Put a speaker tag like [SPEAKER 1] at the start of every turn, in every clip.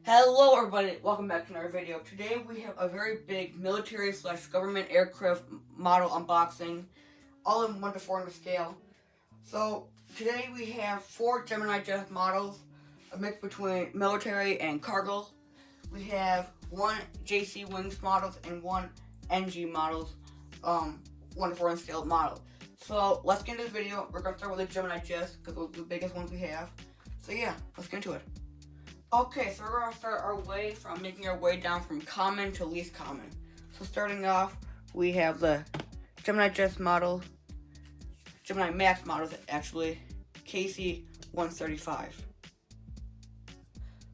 [SPEAKER 1] Hello everybody, welcome back to another video. Today we have a very big military/government aircraft model unboxing, all in 1 to 400 scale. So today we have 4 Gemini jet models, a mix between military and cargo. We have 1 JC Wings models and 1 NG models, 1 to 400 scale model. So let's get into the video. We're going to start with the Gemini jets because those are the biggest ones we have. So yeah, let's get into it. Okay, so we're going to start our way from making our way down from common to least common. So starting off, we have the Gemini Jets model, Gemini Max models actually, KC135.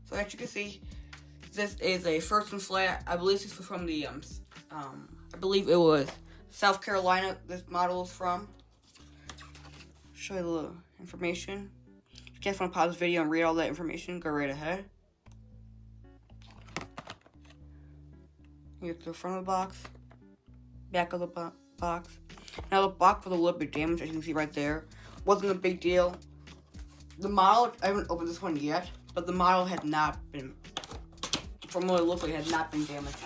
[SPEAKER 1] So as you can see, this is a first and flat. I believe this was from the, I believe it was South Carolina this model is from. Show you a little information. If you guys want to pause this video and read all that information, go right ahead. Here's the front of the box, back of the box. Now the box was a little bit damaged, as you can see right there. Wasn't a big deal. The model, I haven't opened this one yet, but the model had not been, from what it looks like, has not been damaged.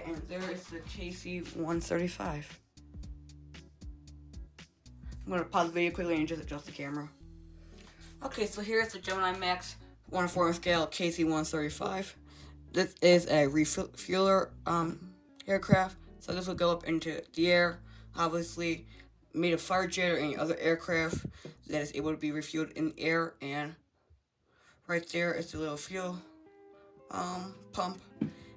[SPEAKER 1] And there is the KC135. I'm going to pause the video quickly and just adjust the camera. Okay, so here's the Gemini Max 1 to 400 scale KC135. This is a refueler aircraft, so this will go up into the air, obviously made of fighter jet or any other aircraft that is able to be refueled in the air. And right there is the little fuel pump.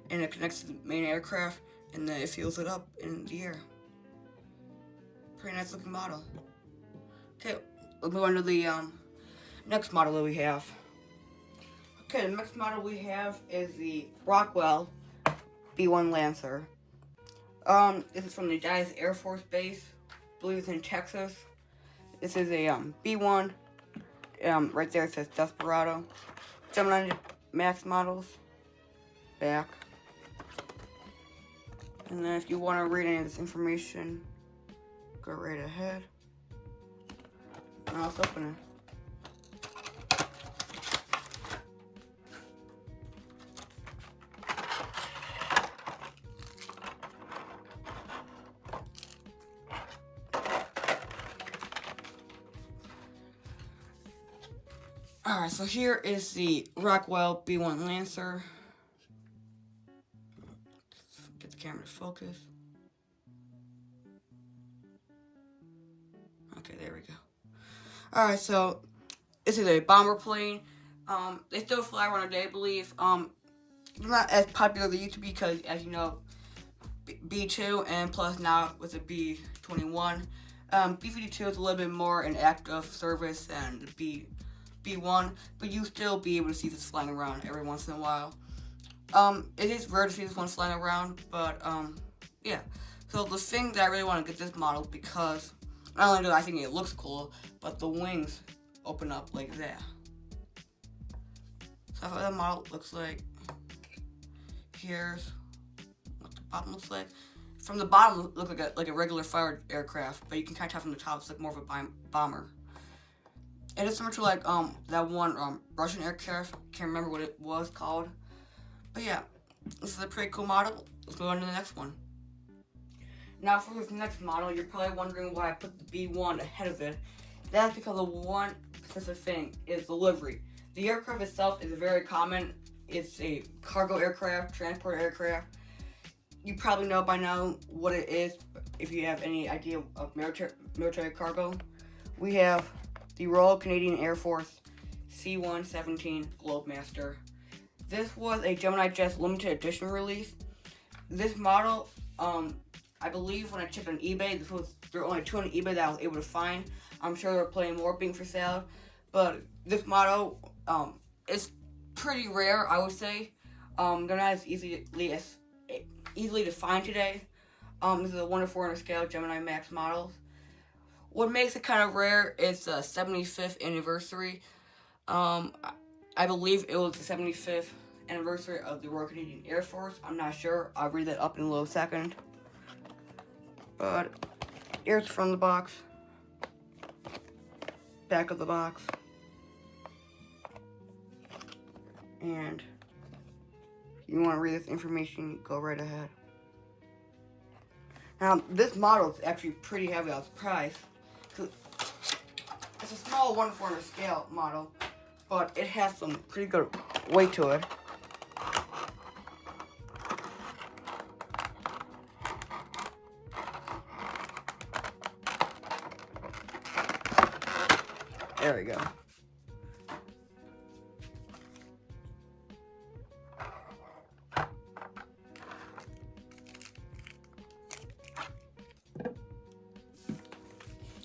[SPEAKER 1] And it connects to the main aircraft, and then it fuels it up in the air. Pretty nice looking model. Okay, we'll move on to the next model that we have. Okay, the next model we have is the Rockwell B1 Lancer. This is from the Dallas Air Force Base. I believe it's in Texas. This is a B1. Right there it says Desperado. Gemini Max models. Back. And then if you want to read any of this information, go right ahead. Now let's open it. Alright, so here is the Rockwell B1 Lancer. Get the camera to focus. Okay, there we go. Alright, so this is a bomber plane. They still fly around today, I believe. They're not as popular as they used to be because, as you know, B2 and plus now with the B21. B-52 is a little bit more in active service than the B1, but you still be able to see this flying around every once in a while. It is rare to see this one flying around, but, yeah. So the thing that I really want to get this model because not only do I think it looks cool, but the wings open up like that. So that's what that model looks like. Here's what the bottom looks like. From the bottom, it looks like a regular fighter aircraft, but you can kind of tell from the top, it's like more of a bomber. It is similar to like that one Russian aircraft. Can't remember what it was called. But yeah, this is a pretty cool model. Let's move on to the next one. Now for this next model, you're probably wondering why I put the B1 ahead of it. That's because of one specific thing, is the livery. The aircraft itself is very common. It's a cargo aircraft, transport aircraft. You probably know by now what it is if you have any idea of military cargo. We have the Royal Canadian Air Force C117 Globemaster. This was a Gemini Jets limited edition release. This model, I believe when I checked on eBay, there were only 2 on eBay that I was able to find. I'm sure there are plenty more being for sale, but this model is pretty rare, I would say. They're not as easily to find today. This is a 1 to 400 scale Gemini Max models. What makes it kind of rare is the 75th anniversary. I believe it was the 75th anniversary of the Royal Canadian Air Force. I'm not sure. I'll read that up in a little second. But here's from the box. Back of the box. And if you want to read this information, go right ahead. Now, this model is actually pretty heavy. I was surprised. It's a small 1/4 scale model, but it has some pretty good weight to it. There we go.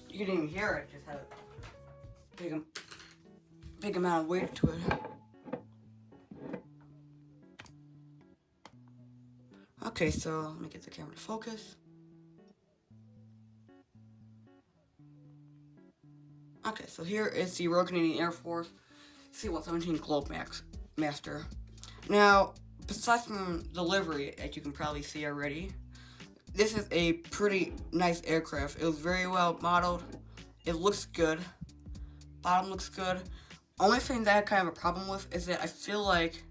[SPEAKER 1] You can even hear it. Just had a big amount of weight to it. Okay, so let me get the camera to focus. Okay, so here is the Royal Canadian Air Force C117 Globemaster. Now, besides from the livery, as you can probably see already, this is a pretty nice aircraft. It was very well modeled. It looks good. Bottom looks good. Only thing that I kind of have a problem with is that I feel like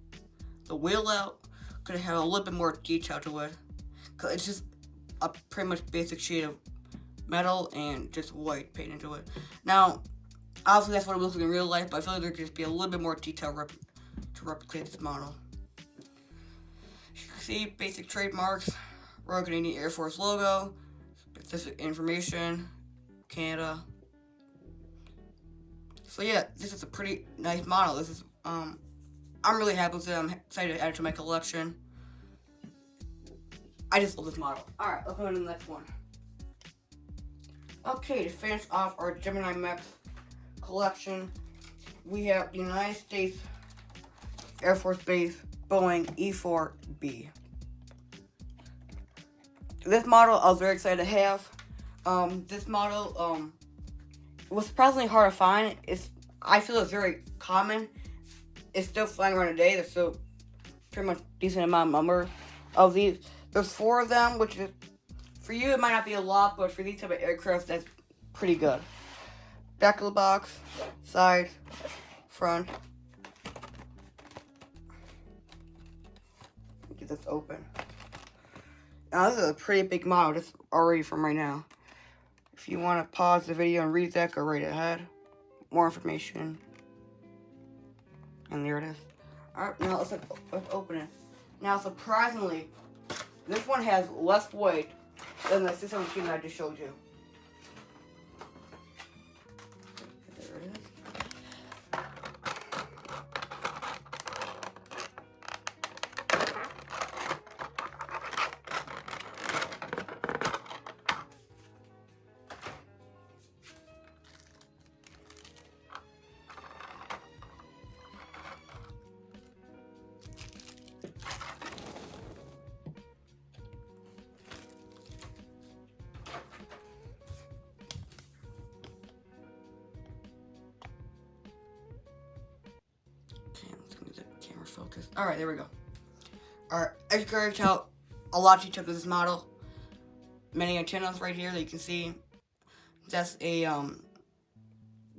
[SPEAKER 1] the wheel out could have a little bit more detail to it. Cause it's just a pretty much basic sheet of metal and just white paint into it. Now, obviously that's what it looks like in real life, but I feel like there could just be a little bit more detail to replicate this model. You can see basic trademarks, Royal Canadian Air Force logo, specific information, Canada. So yeah, this is a pretty nice model. This is I'm really happy with it. I'm excited to add it to my collection. I just love this model. Alright, let's go on to the next one. Okay, to finish off our Gemini Max collection, we have the United States Air Force Base Boeing E4B. This model I was very excited to have. This model was surprisingly hard to find. I feel it's very common. It's still flying around today. There's still pretty much decent amount of numbers of these. There's 4 of them, which is, for you it might not be a lot, but for these type of aircraft, that's pretty good. Back of the box, side, front. Get this open. Now this is a pretty big model, just already from right now. If you want to pause the video and read that, go right ahead. More information. And there it is. Alright, now let's open it. Now surprisingly, this one has less weight than the 617 that I just showed you. There it is. Focus. Alright, there we go. Alright, as you can already tell, a lot of detail to this model. Many antennas right here that you can see. That's a,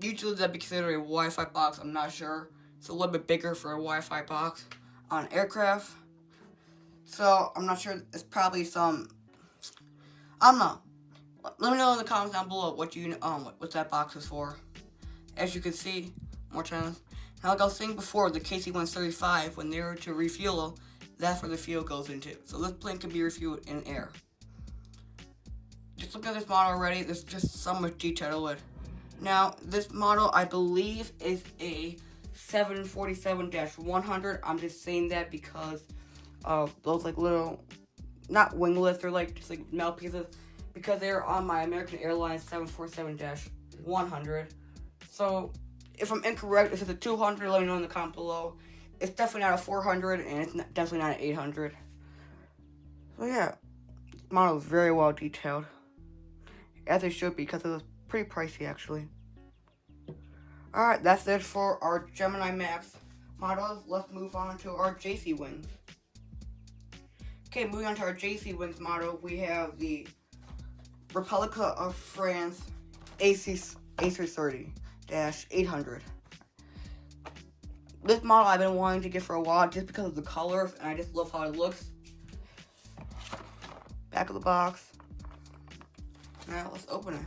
[SPEAKER 1] usually that'd be considered a Wi-Fi box, I'm not sure. It's a little bit bigger for a Wi-Fi box on aircraft. So, I'm not sure, it's probably some, I don't know. Let me know in the comments down below what that box is for. As you can see, more channels. Now, like I was saying before, the KC135, when they were to refuel, that's where the fuel goes into. So this plane can be refueled in air. Just look at this model already, there's just so much detail to it. Now, this model, I believe, is a 747-100. I'm just saying that because of those like little, not winglets, they're like just like metal pieces, because they're on my American Airlines 747-100. So, if I'm incorrect, if it's a 200, let me know in the comment below. It's definitely not a 400, and it's definitely not an 800. So yeah, this model is very well detailed. As it should be, because it was pretty pricey, actually. Alright, that's it for our Gemini Max models, let's move on to our JC wings. Okay, moving on to our JC wings model, we have the Republic of France A330-800. This model I've been wanting to get for a while just because of the colors, and I just love how it looks. Back of the box. Now let's open it.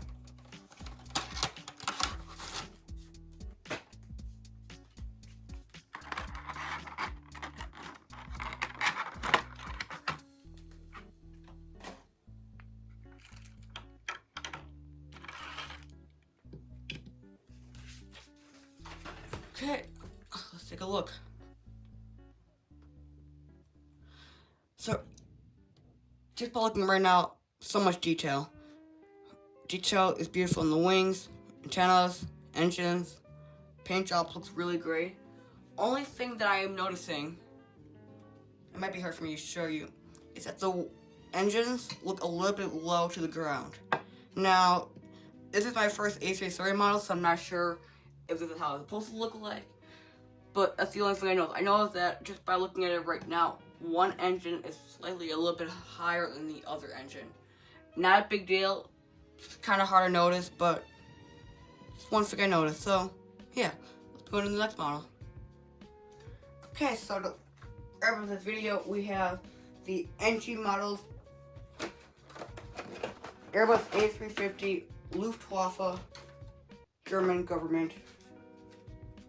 [SPEAKER 1] Okay, let's take a look. So, just by looking right now, so much detail. Detail is beautiful in the wings, antennas, engines. Paint job looks really great. Only thing that I am noticing, it might be hard for me to show you, is that the engines look a little bit low to the ground. Now, this is my first A330 model, so I'm not sure if this is how it's supposed to look like, but that's the only thing I know. I know that just by looking at it right now, one engine is slightly a little bit higher than the other engine. Not a big deal. It's kind of hard to notice, but it's one thing I noticed. So, yeah, let's go into the next model. Okay, so to wrap up this video, we have the NG models, Airbus A350, Luftwaffe, German government.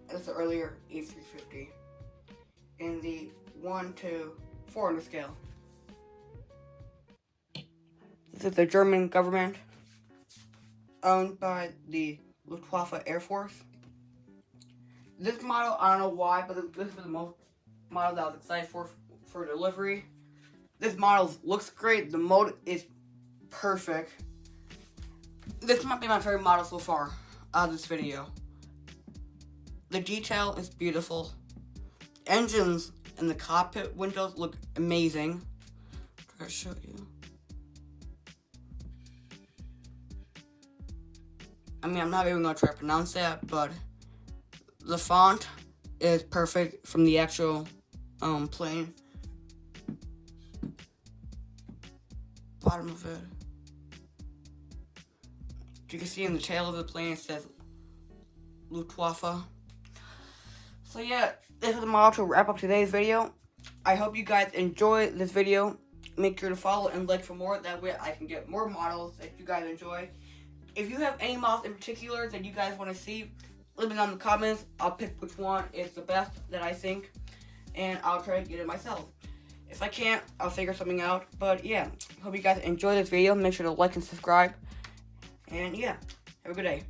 [SPEAKER 1] That's the earlier A350 in the 1 to 400 scale. This is the German government, owned by the Luftwaffe Air Force. This model, I don't know why, but this was the most model that I was excited for delivery. This model looks great. The mode is perfect. This might be my favorite model so far out of this video. The detail is beautiful. Engines and the cockpit windows look amazing. Try to show you. I mean, I'm not even going to try to pronounce that, but the font is perfect from the actual plane. Bottom of it. You can see in the tail of the plane it says Luftwaffe. So yeah, this is the model to wrap up today's video. I hope you guys enjoy this video. Make sure to follow and like for more. That way I can get more models that you guys enjoy. If you have any models in particular that you guys want to see, leave it down in the comments. I'll pick which one is the best that I think, and I'll try to get it myself. If I can't, I'll figure something out. But yeah, hope you guys enjoy this video. Make sure to like and subscribe. And yeah, have a good day.